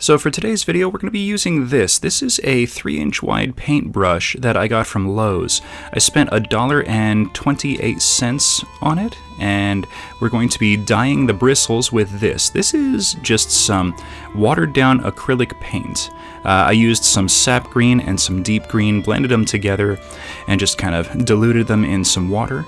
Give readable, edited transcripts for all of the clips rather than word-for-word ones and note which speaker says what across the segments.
Speaker 1: So for today's video, we're going to be using this. This is a 3-inch wide paintbrush that I got from Lowe's. I spent $1.28 on it, and we're going to be dyeing the bristles with this. This is just some watered down acrylic paint. I used some sap green and some deep green, blended them together, and just kind of diluted them in some water.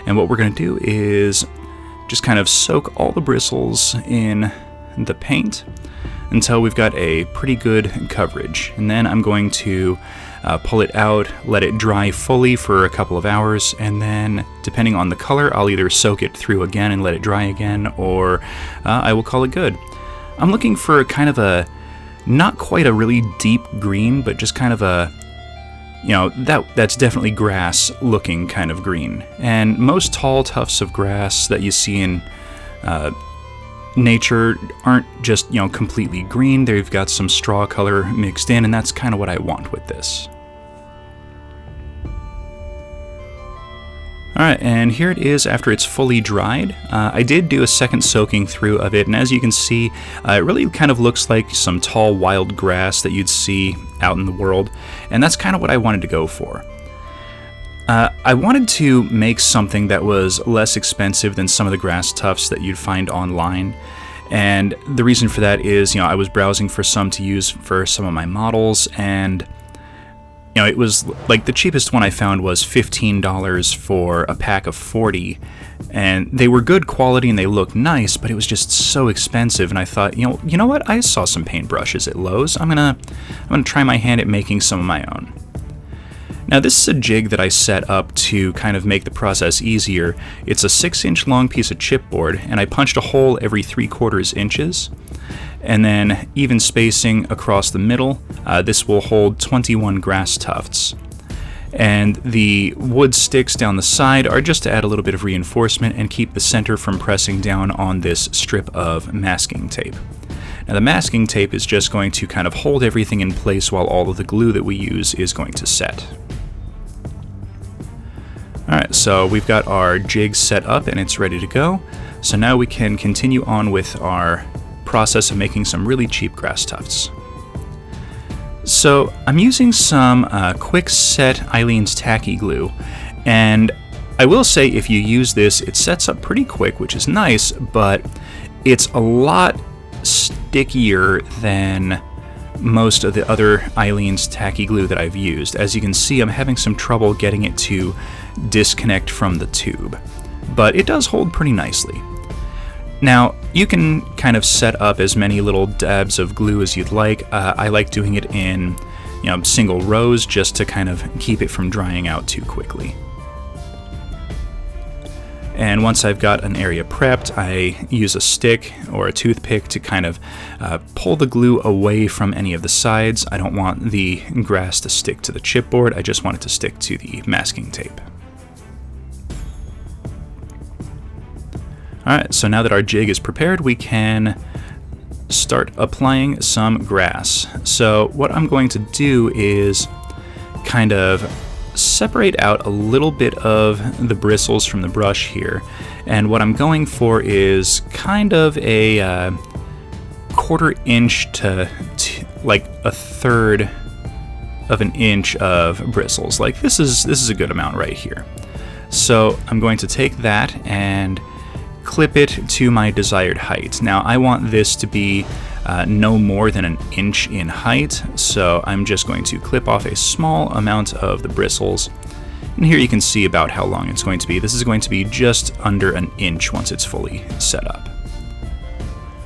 Speaker 1: And what we're going to do is just kind of soak all the bristles in the paint until we've got a pretty good coverage. And then I'm going to pull it out, let it dry fully for a couple of hours, and then depending on the color, I'll either soak it through again and let it dry again, or I will call it good. I'm looking for kind of a, not quite a really deep green, but just kind of a, you know, that's definitely grass looking kind of green. And most tall tufts of grass that you see in nature aren't just, you know, completely green. They've got some straw color mixed in, and that's kind of what I want with this. Alright, and here it is after it's fully dried. I did do a second soaking through of it, and as you can see, it really kind of looks like some tall wild grass that you'd see out in the world, and that's kind of what I wanted to go for. I wanted to make something that was less expensive than some of the grass tufts that you'd find online, and the reason for that is, you know, I was browsing for some to use for some of my models, and you know, it was like the cheapest one I found was $15 for a pack of 40, and they were good quality and they looked nice, but it was just so expensive. And I thought, you know what? I saw some paintbrushes at Lowe's. I'm gonna try my hand at making some of my own. Now this is a jig that I set up to kind of make the process easier. It's a 6-inch long piece of chipboard, and I punched a hole every 3/4 inches, and then even spacing across the middle. This will hold 21 grass tufts. And the wood sticks down the side are just to add a little bit of reinforcement and keep the center from pressing down on this strip of masking tape. Now the masking tape is just going to kind of hold everything in place while all of the glue that we use is going to set. Alright, so we've got our jig set up and it's ready to go. So now we can continue on with our process of making some really cheap grass tufts. So I'm using some quick set Eileen's tacky glue, and I will say if you use this, it sets up pretty quick, which is nice, but it's a lot stickier than most of the other Eileen's tacky glue that I've used. As you can see, I'm having some trouble getting it to disconnect from the tube, but it does hold pretty nicely. Now, you can kind of set up as many little dabs of glue as you'd like. I like doing it in, you know, single rows just to kind of keep it from drying out too quickly. And once I've got an area prepped, I use a stick or a toothpick to kind of pull the glue away from any of the sides. I don't want the grass to stick to the chipboard, I just want it to stick to the masking tape. Alright, so now that our jig is prepared, we can start applying some grass. So what I'm going to do is kind of separate out a little bit of the bristles from the brush here, and what I'm going for is kind of a 1/4 inch to like 1/3 of an inch of bristles. Like this is a good amount right here. So I'm going to take that and clip it to my desired height. Now I want this to be no more than 1 inch in height, so I'm just going to clip off a small amount of the bristles, and here you can see about how long it's going to be. This is going to be just under 1 inch once it's fully set up.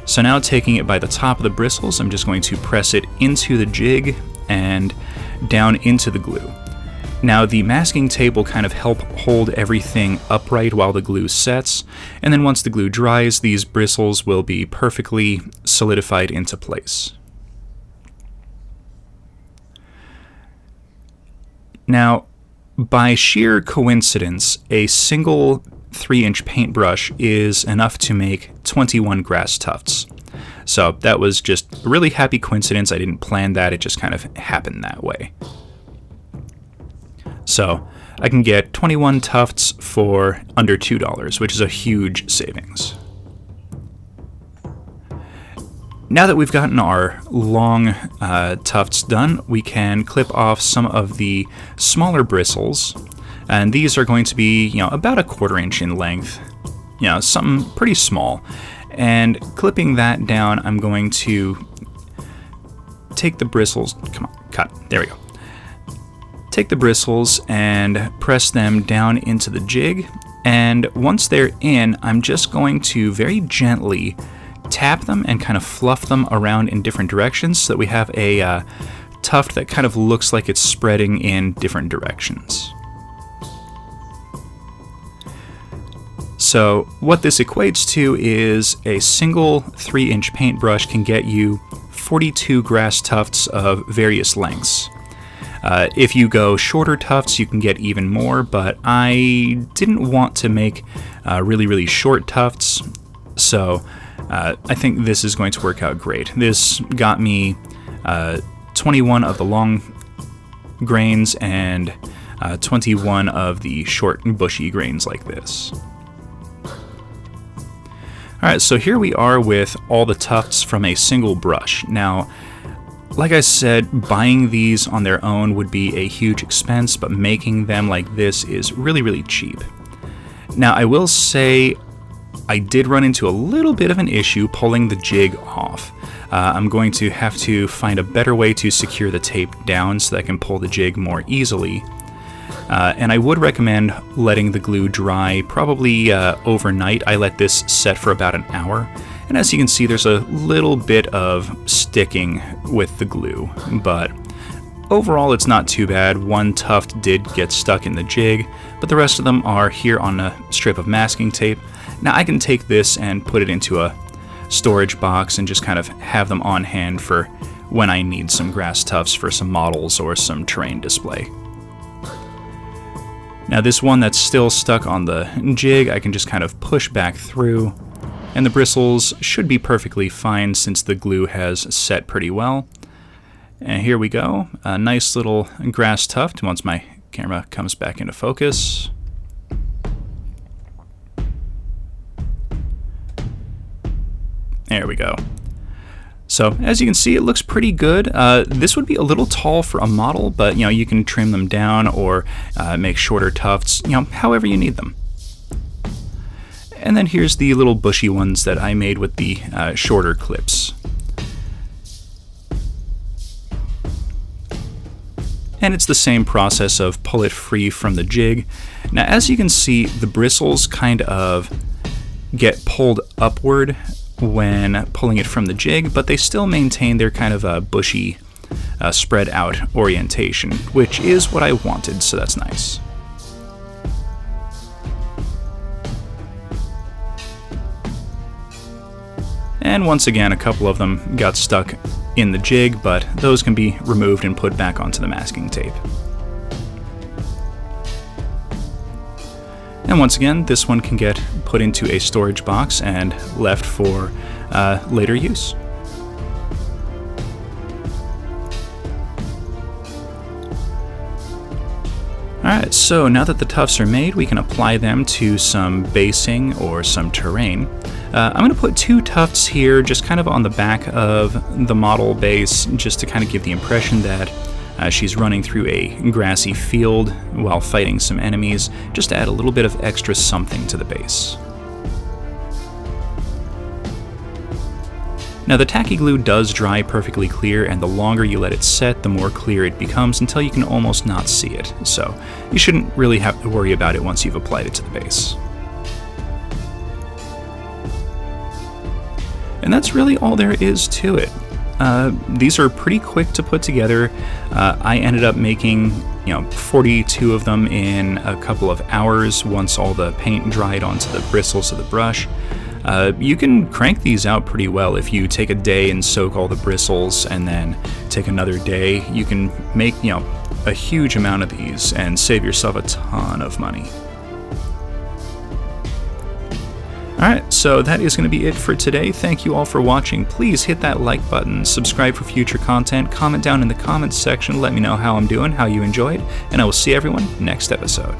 Speaker 1: So now taking it by the top of the bristles, I'm just going to press it into the jig and down into the glue. Now the masking tape will kind of help hold everything upright while the glue sets, and then once the glue dries, these bristles will be perfectly solidified into place. Now, by sheer coincidence, a single 3-inch paintbrush is enough to make 21 grass tufts. So that was just a really happy coincidence. I didn't plan that, it just kind of happened that way. So I can get 21 tufts for under $2, which is a huge savings. Now that we've gotten our long tufts done, we can clip off some of the smaller bristles, and these are going to be, about a 1/4 inch in length, something pretty small. And clipping that down, I'm going to take the bristles, come on, cut, there we go. Take the bristles and press them down into the jig, and once they're in, I'm just going to very gently tap them and kind of fluff them around in different directions so that we have a tuft that kind of looks like it's spreading in different directions. So what this equates to is a single 3-inch paintbrush can get you 42 grass tufts of various lengths. If you go shorter tufts, you can get even more, but I didn't want to make really, really short tufts, so I think this is going to work out great. This got me 21 of the long grains and 21 of the short bushy grains like this. Alright, so here we are with all the tufts from a single brush. Now, like I said, buying these on their own would be a huge expense, but making them like this is really, really cheap. Now, I will say I did run into a little bit of an issue pulling the jig off. I'm going to have to find a better way to secure the tape down so that I can pull the jig more easily. And I would recommend letting the glue dry probably overnight. I let this set for about an hour. And as you can see, there's a little bit of sticking with the glue, but overall it's not too bad. One tuft did get stuck in the jig, but the rest of them are here on a strip of masking tape. Now I can take this and put it into a storage box and just kind of have them on hand for when I need some grass tufts for some models or some terrain display. Now this one that's still stuck on the jig, I can just kind of push back through, and the bristles should be perfectly fine since the glue has set pretty well. And here we go, a nice little grass tuft once my camera comes back into focus. There we go. So as you can see, it looks pretty good. This would be a little tall for a model, but you can trim them down or make shorter tufts, however you need them. And then here's the little bushy ones that I made with the shorter clips. And it's the same process of pull it free from the jig. Now as you can see, the bristles kind of get pulled upward when pulling it from the jig, but they still maintain their kind of a bushy, spread out orientation, which is what I wanted, so that's nice. And once again, a couple of them got stuck in the jig, but those can be removed and put back onto the masking tape. And once again, this one can get put into a storage box and left for later use. Alright, so now that the tufts are made, we can apply them to some basing or some terrain. I'm going to put 2 tufts here just kind of on the back of the model base, just to kind of give the impression that she's running through a grassy field while fighting some enemies, just to add a little bit of extra something to the base. Now the tacky glue does dry perfectly clear, and the longer you let it set, the more clear it becomes until you can almost not see it, so you shouldn't really have to worry about it once you've applied it to the base. And that's really all there is to it. These are pretty quick to put together. I ended up making 42 of them in a couple of hours once all the paint dried onto the bristles of the brush. You can crank these out pretty well if you take a day and soak all the bristles and then take another day. You can make a huge amount of these and save yourself a ton of money. Alright, so that is going to be it for today. Thank you all for watching. Please hit that like button, subscribe for future content, comment down in the comments section, let me know how I'm doing, how you enjoyed, and I will see everyone next episode.